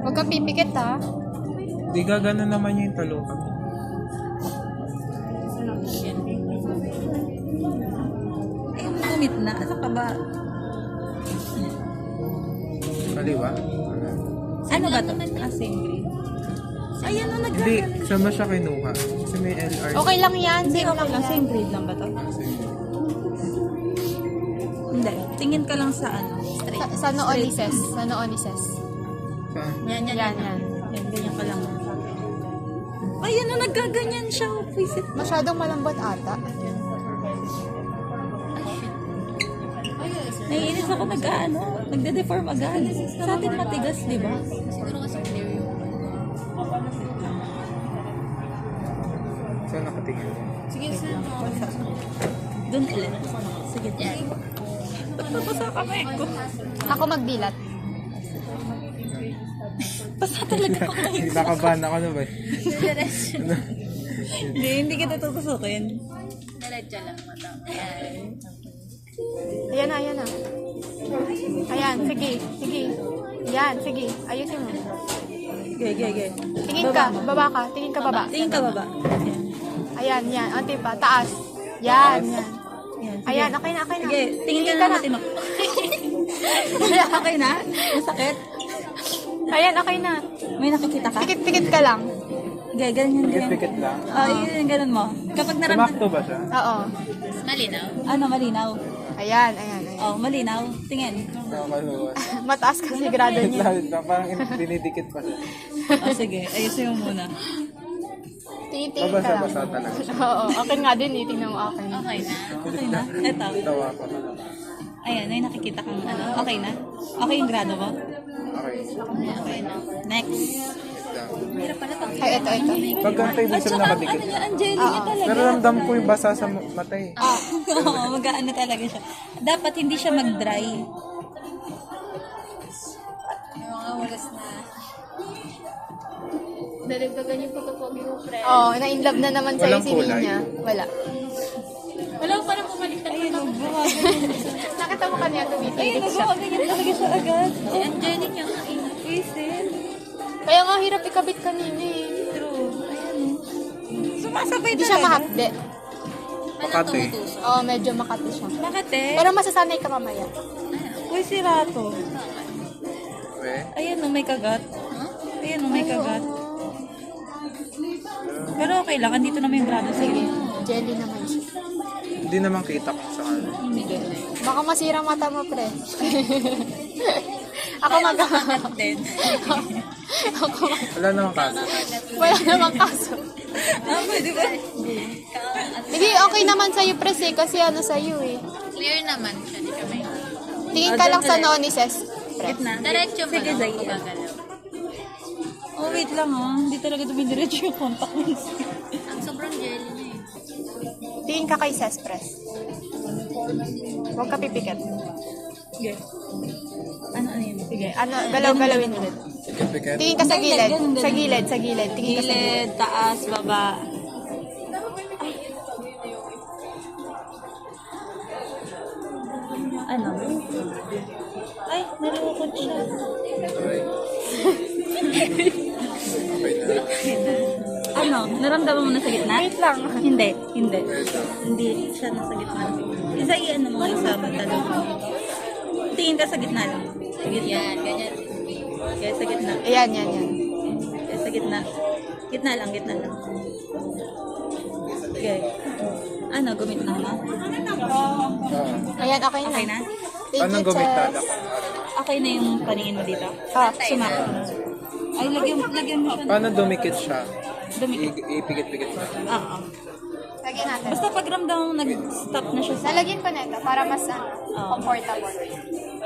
Huwag kang pipikit ha. Di gagana naman yung talukan. Ay, gumit na. Asa ka ba? Kaliwa? Ano ba ito? Same grade. Ayan o, Hindi, sama siya kinuha. Kasi may LR. Okay lang yan. Hindi, Same okay lang lang. yan. Same grade lang ba ito? Hindi. Tingin ka lang sa ano. Straight. Sa noon ni Ses. Sa noon ni Ses. Saan? Yan, yan, Yan, yan. yan. Yan, ganyan ka lang. Ayan o, nagkaganyan siya. Visit. Masyadong malambot ata. Naiinis ako nagde-deform agad. Sa atin matigas, di ba? Siguro kasi clear yung Saan nakatingin? Sige, sir. Doon ulit. Sige. Ba't papasa kamay ko? Ako magdilat. Basta talaga kamay ko. Nakabahan ako na ba? Hindi kita tutusukin. Diretso lang mata. Ayan. Ayan na, ayan na. Ayan, sige, sige. Ayan, sige. Ayusin mo. Ge. Tingin ka, baba ka. Tingin ka baba. Tingin ka baba. Ayan, yan. Ante pa, taas. Yan, yan. Yan. Ayan, okay na, okay na. Sige, tingin ka na matino. Okay na? Masakit? Ayan, okay na. May nakikita ka? Tikit-tikit ka lang. Ge, ganyan. Pikit-pikit lang. Yun, ganun mo. Kapag naramdaman... Sumakto ba siya? Oo. Malinaw. Ano, malinaw? Ayan, ayan, ayan. Oh, malinaw. Tingin. Nakakaluwa. Mataas kasi grado Wait niya. lang, parang dinidikit pa siya. Oh, sige. Ayusin mo muna. Tingin-tingin ka lang. Mabasa-basa talaga siya. Oo, akin nga din eh. Tingnan mo akin. Okay na. Okay na? Eto. Tawa ko. Ayan, may nakikita kang ano. Okay na? Okay yung grado mo? Okay. Okay na. Next. Wait lang. Hirap pala pag Ay, ito. Pag ganito ibig sabihin nakadikit. Ano niya, Angelica talaga. Pero ramdam ko yung basa sa mata eh. Oo, mag-ano talaga siya. Dapat hindi siya mag-dry. yung mga oras na. Dalagdagan yung pagkapogi mo, pre. Oo, na-inlove na naman sa'yo Walang si kulay. Nina. Wala. Wala ko parang bumaliktad Ayun, na. Nakita mo kanina Ayun, tumitirik siya. nag-ganyan talaga siya agad. Si Angelic yung kainin. Visit. Kaya nga hirap ikabit kanina eh. True. Ayan. Sumasabay Hindi siya mahapde. Makati. Oo, medyo makati siya. Makate. Pero masasanay ka mamaya. Uy, si Rato. Okay. Ayan, may kagat. Ayan, may kagat. Pero okay lang, andito naman yung grado Sige, sa'yo. jelly naman siya. Hindi naman kita ko sa kanya. Baka masira mata mo, pre. Ako mag... Then, Ako mag... Wala naman kaso. Wala namang kaso. pwede ba? Hindi, okay naman sa'yo, pres eh. Kasi ano sa'yo eh. Clear naman siya. Di kami. Tingin ka lang sa noonises. Gitna. Diretso mo Sige, lang. Zay. Gumagalaw. Oh, wait lang ah. Hindi talaga dumidiretso yung contact lens. Ang sobrang jelly na eh. Tingin ka kay Ses, pres. Huwag ka pipikit. Sige. Ano yun? Sige, ano, galaw-galawin ulit. Pikit-pikit. Tingin ka sa Ganun, gilid. ganun, ganun. Sa gilid, sa gilid. Tingin ka sa gilid. Gilid, taas, baba. Ano? Ay, nalukot siya. Okay na. Ano? Naramdaman mo na sa gitna? Wait lang. Hindi. Hindi siya nasa gitna. Isa i-ano mo sa pantalon. Tingin ka sa gitna lang. Sa gitna. Yan, ganyan. Kaya sa gitna. Ayan, yan, yan. Kaya sa gitna. Gitna lang. Okay. Ano, gumit na ba? Oo. Ayan, okay na. Okay na? Thank Paano you, gumitada Ses. ko? Okay na yung paningin mo dito? Ah, Sumako. Ay, lagyan mo siya. Paano dumikit siya? Dumikit. Ipikit-pikit na. Oo. lagyan natin. Basta pag ramdam mo nag-stop na siya sa... Lalagyan ko na ito para mas comfortable.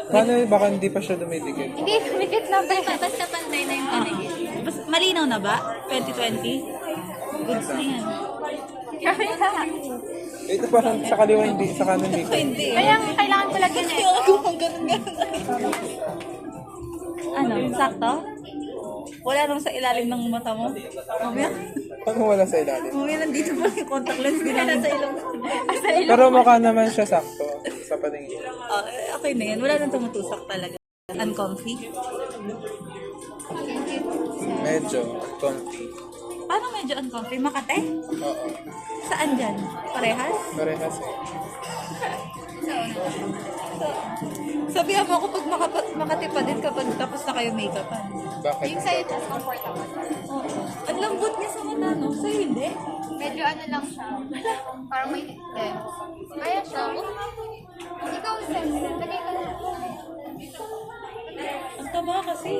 Paano baka hindi pa siya dumidikit? Hindi, kumikit na ba? Basta pantay na yung paningin. Basta, malinaw na ba? 2020? Goods na yan. Kami na. Ito parang sa kaliwa hindi, sa kanan hindi. Hindi. Kaya kailangan ko lagyan na ito. Ganun. Ano? Sakto? Wala naman sa ilalim ng mata mo? Mamaya? Paano wala sa ilalim? Mamaya nandito pa yung contact lens. Di namin sa ilong. Pero mukha naman siya sakto sa paningin. Okay na yan. Wala nang tumutusak talaga. Uncomfy. Medyo comfy. Paano medyo uncomfy? Makate? Oo. Saan dyan? Parehas? Parehas eh. Sabihan mo ako pag makati pa din kapag tapos na kayo make-upan. Bakit? Yung sa'yo, just comfortable. Oo. Ang lambot niya sa mata, no? Sa'yo hindi. Medyo ano lang siya. Parang may Ayan siya. Ikaw, Sen. Lagay ka na. Ang taba kasi.